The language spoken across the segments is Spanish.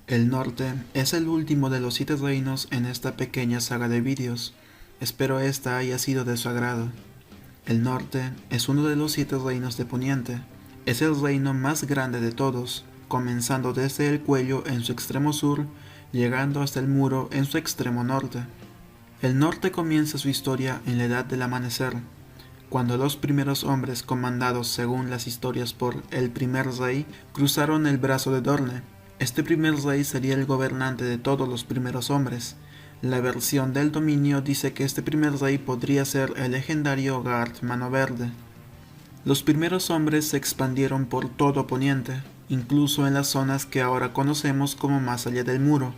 El norte es el último de los 7 reinos en esta pequeña saga de vídeos. Espero esta haya sido de su agrado. El norte es uno de los 7 reinos de Poniente. Es el reino más grande de todos, comenzando desde el cuello en su extremo sur, llegando hasta el muro en su extremo norte. El norte comienza su historia en la Edad del Amanecer, cuando los primeros hombres comandados según las historias por el primer rey cruzaron el brazo de Dorne. Este primer rey sería el gobernante de todos los primeros hombres. La versión del dominio dice que este primer rey podría ser el legendario Garth Mano Verde. Los primeros hombres se expandieron por todo Poniente, incluso en las zonas que ahora conocemos como más allá del muro.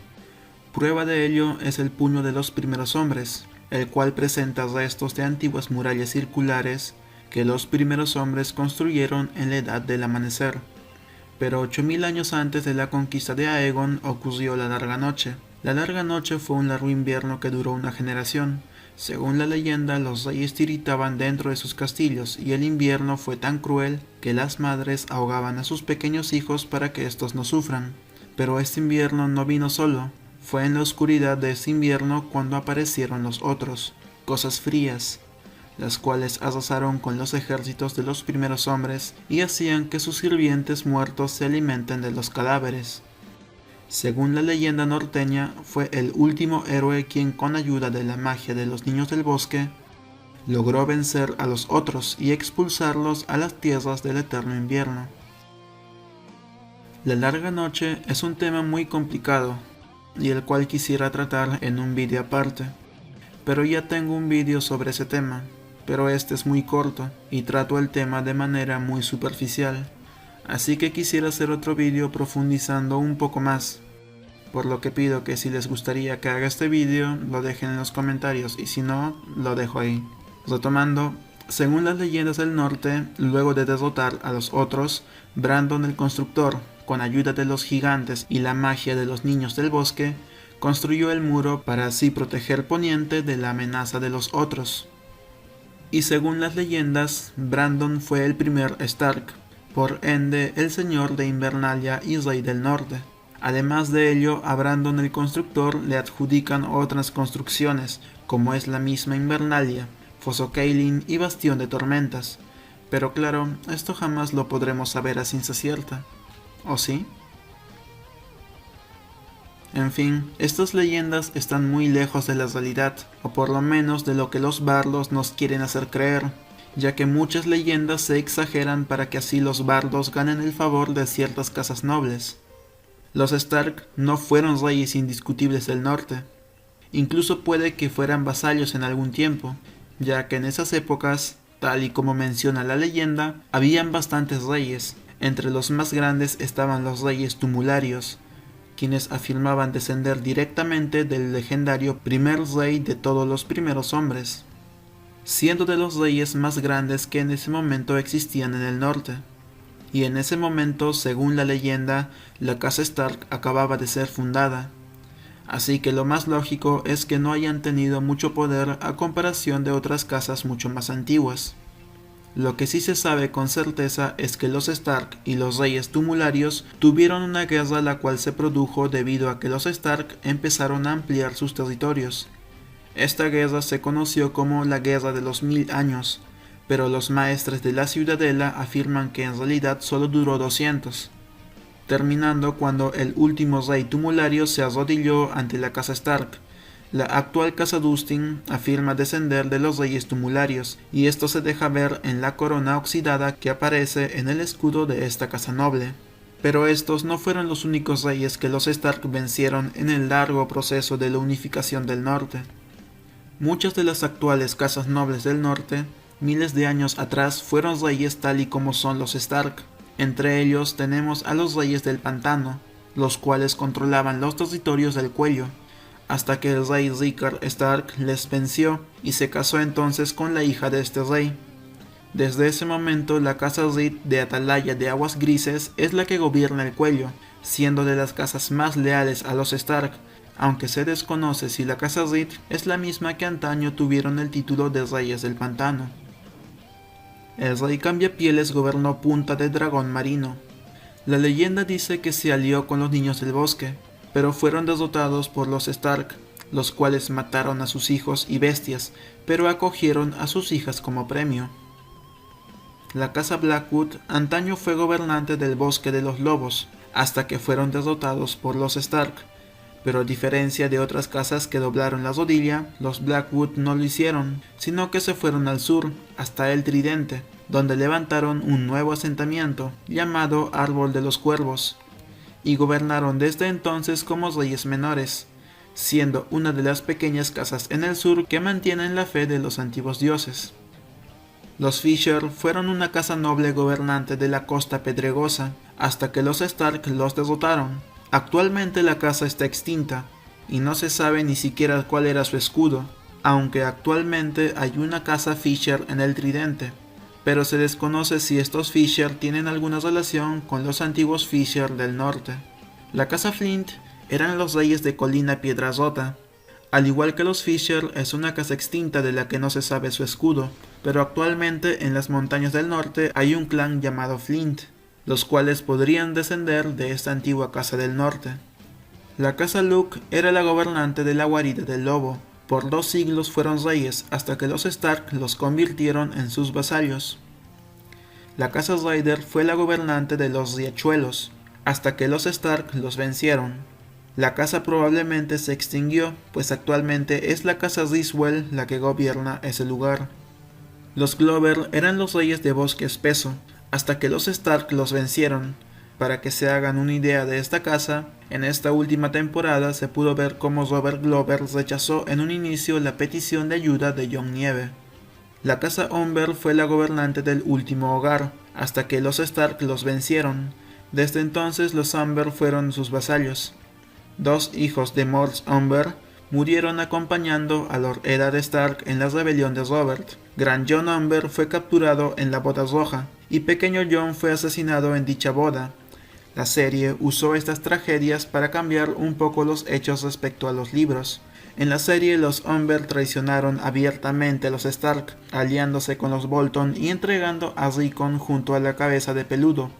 Prueba de ello es el puño de los primeros hombres, el cual presenta restos de antiguas murallas circulares que los primeros hombres construyeron en la Edad del Amanecer. Pero 8000 años antes de la conquista de Aegon ocurrió la Larga Noche. La Larga Noche fue un largo invierno que duró una generación. Según la leyenda, los reyes tiritaban dentro de sus castillos y el invierno fue tan cruel que las madres ahogaban a sus pequeños hijos para que estos no sufran. Pero este invierno no vino solo. Fue en la oscuridad de ese invierno cuando aparecieron los otros, cosas frías, las cuales arrasaron con los ejércitos de los primeros hombres y hacían que sus sirvientes muertos se alimenten de los cadáveres. Según la leyenda norteña, fue el último héroe quien, con ayuda de la magia de los niños del bosque, logró vencer a los otros y expulsarlos a las tierras del eterno invierno. La Larga Noche es un tema muy complicado, y el cual quisiera tratar en un vídeo aparte, pero ya tengo un vídeo sobre ese tema, pero este es muy corto y trato el tema de manera muy superficial, así que quisiera hacer otro vídeo profundizando un poco más, por lo que pido que si les gustaría que haga este vídeo lo dejen en los comentarios y si no, lo dejo ahí. Retomando, según las leyendas del norte, luego de derrotar a los otros, Brandon el Constructor, con ayuda de los gigantes y la magia de los niños del bosque, construyó el muro para así proteger Poniente de la amenaza de los otros. Y según las leyendas, Brandon fue el primer Stark, por ende el señor de Invernalia y rey del norte. Además de ello, a Brandon el Constructor le adjudican otras construcciones, como es la misma Invernalia, Foso Cailin y Bastión de Tormentas. Pero claro, esto jamás lo podremos saber a ciencia cierta. ¿O sí? En fin, estas leyendas están muy lejos de la realidad, o por lo menos de lo que los bardos nos quieren hacer creer, ya que muchas leyendas se exageran para que así los bardos ganen el favor de ciertas casas nobles. Los Stark no fueron reyes indiscutibles del norte, incluso puede que fueran vasallos en algún tiempo, ya que en esas épocas, tal y como menciona la leyenda, habían bastantes reyes. Entre los más grandes estaban los reyes tumularios, quienes afirmaban descender directamente del legendario primer rey de todos los primeros hombres, siendo de los reyes más grandes que en ese momento existían en el norte. Y en ese momento, según la leyenda, la casa Stark acababa de ser fundada, así que lo más lógico es que no hayan tenido mucho poder a comparación de otras casas mucho más antiguas. Lo que sí se sabe con certeza es que los Stark y los reyes tumularios tuvieron una guerra la cual se produjo debido a que los Stark empezaron a ampliar sus territorios. Esta guerra se conoció como la Guerra de los 1000 años, pero los maestres de la Ciudadela afirman que en realidad solo duró 200, terminando cuando el último rey tumulario se arrodilló ante la casa Stark. La actual casa Dustin afirma descender de los reyes tumularios, y esto se deja ver en la corona oxidada que aparece en el escudo de esta casa noble. Pero estos no fueron los únicos reyes que los Stark vencieron en el largo proceso de la unificación del norte. Muchas de las actuales casas nobles del norte, miles de años atrás, fueron reyes tal y como son los Stark. Entre ellos tenemos a los reyes del pantano, los cuales controlaban los territorios del cuello, hasta que el rey Rickard Stark les venció y se casó entonces con la hija de este rey. Desde ese momento la casa Reed de Atalaya de Aguas Grises es la que gobierna el cuello, siendo de las casas más leales a los Stark, aunque se desconoce si la casa Reed es la misma que antaño tuvieron el título de Reyes del Pantano. El rey Cambiapieles gobernó Punta de Dragón Marino. La leyenda dice que se alió con los niños del bosque, pero fueron derrotados por los Stark, los cuales mataron a sus hijos y bestias, pero acogieron a sus hijas como premio. La casa Blackwood antaño fue gobernante del Bosque de los Lobos, hasta que fueron derrotados por los Stark, pero a diferencia de otras casas que doblaron la rodilla, los Blackwood no lo hicieron, sino que se fueron al sur, hasta el Tridente, donde levantaron un nuevo asentamiento, llamado Árbol de los Cuervos, y gobernaron desde entonces como reyes menores, siendo una de las pequeñas casas en el sur que mantienen la fe de los antiguos dioses. Los Fisher fueron una casa noble gobernante de la costa pedregosa, hasta que los Stark los derrotaron. Actualmente la casa está extinta, y no se sabe ni siquiera cuál era su escudo, aunque actualmente hay una casa Fisher en el Tridente, pero se desconoce si estos Fisher tienen alguna relación con los antiguos Fisher del norte. La casa Flint eran los reyes de Colina Piedra Rota. Al igual que los Fisher, es una casa extinta de la que no se sabe su escudo, pero actualmente en las montañas del norte hay un clan llamado Flint, los cuales podrían descender de esta antigua casa del norte. La casa Luke era la gobernante de la guarida del lobo. Por 2 siglos fueron reyes hasta que los Stark los convirtieron en sus vasallos. La casa Ryder fue la gobernante de los riachuelos, hasta que los Stark los vencieron. La casa probablemente se extinguió, pues actualmente es la casa Riswell la que gobierna ese lugar. Los Glover eran los reyes de Bosque Espeso, hasta que los Stark los vencieron. Para que se hagan una idea de esta casa, en esta última temporada se pudo ver cómo Robert Glover rechazó en un inicio la petición de ayuda de Jon Nieve. La casa Umber fue la gobernante del último hogar, hasta que los Stark los vencieron. Desde entonces los Umber fueron sus vasallos. 2 hijos de Mors Umber murieron acompañando a Lord Eddard Stark en la rebelión de Robert. Gran Jon Umber fue capturado en la Boda Roja, y Pequeño Jon fue asesinado en dicha boda. La serie usó estas tragedias para cambiar un poco los hechos respecto a los libros. En la serie los Umber traicionaron abiertamente a los Stark, aliándose con los Bolton y entregando a Rickon junto a la cabeza de Peludo.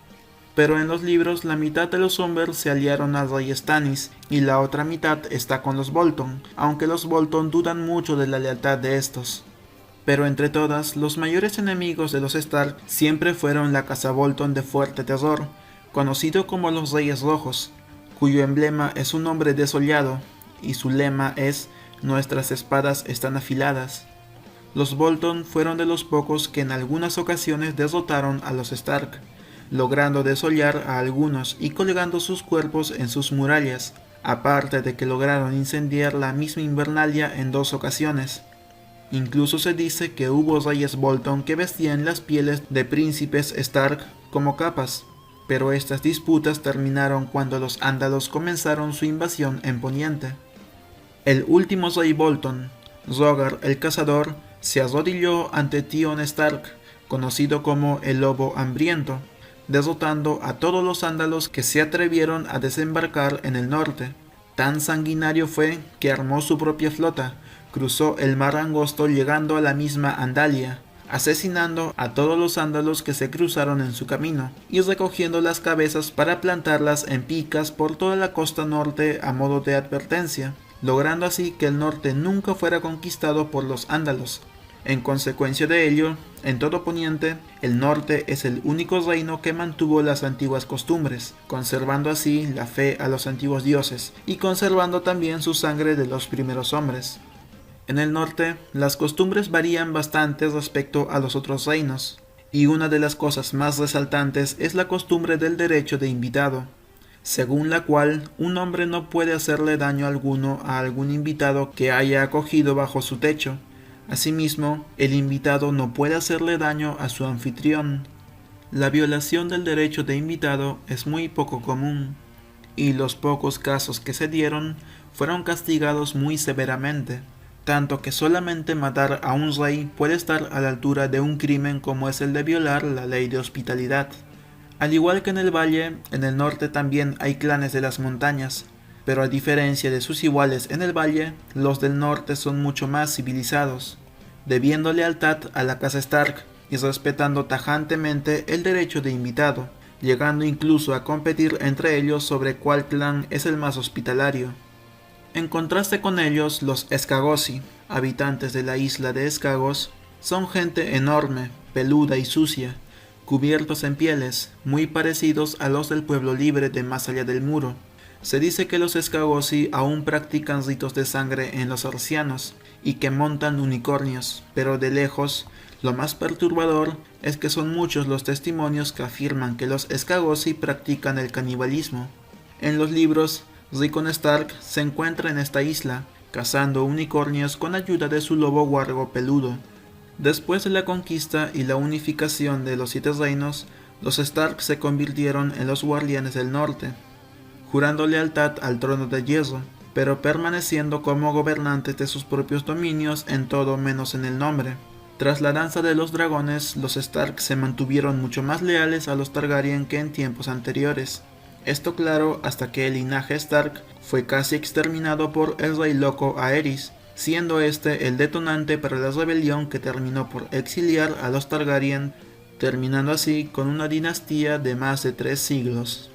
Pero en los libros la mitad de los Umber se aliaron al rey Stannis y la otra mitad está con los Bolton, aunque los Bolton dudan mucho de la lealtad de estos. Pero entre todas, los mayores enemigos de los Stark siempre fueron la casa Bolton de Fuerte Terror, conocido como los Reyes Rojos, cuyo emblema es un hombre desollado, y su lema es «Nuestras espadas están afiladas». Los Bolton fueron de los pocos que en algunas ocasiones derrotaron a los Stark, logrando desollar a algunos y colgando sus cuerpos en sus murallas, aparte de que lograron incendiar la misma Invernalia en 2 ocasiones. Incluso se dice que hubo reyes Bolton que vestían las pieles de príncipes Stark como capas, pero estas disputas terminaron cuando los Ándalos comenzaron su invasión en Poniente. El último rey Bolton, Rhaegar el Cazador, se arrodilló ante Tion Stark, conocido como el Lobo Hambriento, derrotando a todos los Ándalos que se atrevieron a desembarcar en el norte. Tan sanguinario fue que armó su propia flota, cruzó el mar angosto llegando a la misma Andalia, asesinando a todos los Ándalos que se cruzaron en su camino, y recogiendo las cabezas para plantarlas en picas por toda la costa norte a modo de advertencia, logrando así que el norte nunca fuera conquistado por los Ándalos. En consecuencia de ello, en todo Poniente, el norte es el único reino que mantuvo las antiguas costumbres, conservando así la fe a los antiguos dioses, y conservando también su sangre de los primeros hombres. En el norte, las costumbres varían bastante respecto a los otros reinos, y una de las cosas más resaltantes es la costumbre del derecho de invitado, según la cual un hombre no puede hacerle daño alguno a algún invitado que haya acogido bajo su techo. Asimismo, el invitado no puede hacerle daño a su anfitrión. La violación del derecho de invitado es muy poco común, y los pocos casos que se dieron fueron castigados muy severamente, tanto que solamente matar a un rey puede estar a la altura de un crimen como es el de violar la ley de hospitalidad. Al igual que en el valle, en el norte también hay clanes de las montañas, pero a diferencia de sus iguales en el valle, los del norte son mucho más civilizados, debiendo lealtad a la casa Stark y respetando tajantemente el derecho de invitado, llegando incluso a competir entre ellos sobre cuál clan es el más hospitalario. En contraste con ellos, los Escagosi, habitantes de la isla de Escagos, son gente enorme, peluda y sucia, cubiertos en pieles, muy parecidos a los del pueblo libre de más allá del muro. Se dice que los Escagosi aún practican ritos de sangre en los arcianos y que montan unicornios, pero de lejos, lo más perturbador es que son muchos los testimonios que afirman que los Escagosi practican el canibalismo. En los libros, Rickon Stark se encuentra en esta isla, cazando unicornios con ayuda de su lobo huargo peludo. Después de la conquista y la unificación de los 7 reinos, los Stark se convirtieron en los Guardianes del Norte, jurando lealtad al trono de hierro, pero permaneciendo como gobernantes de sus propios dominios en todo menos en el nombre. Tras la danza de los dragones, los Stark se mantuvieron mucho más leales a los Targaryen que en tiempos anteriores. Esto claro hasta que el linaje Stark fue casi exterminado por el rey loco Aerys, siendo este el detonante para la rebelión que terminó por exiliar a los Targaryen, terminando así con una dinastía de más de 3 siglos.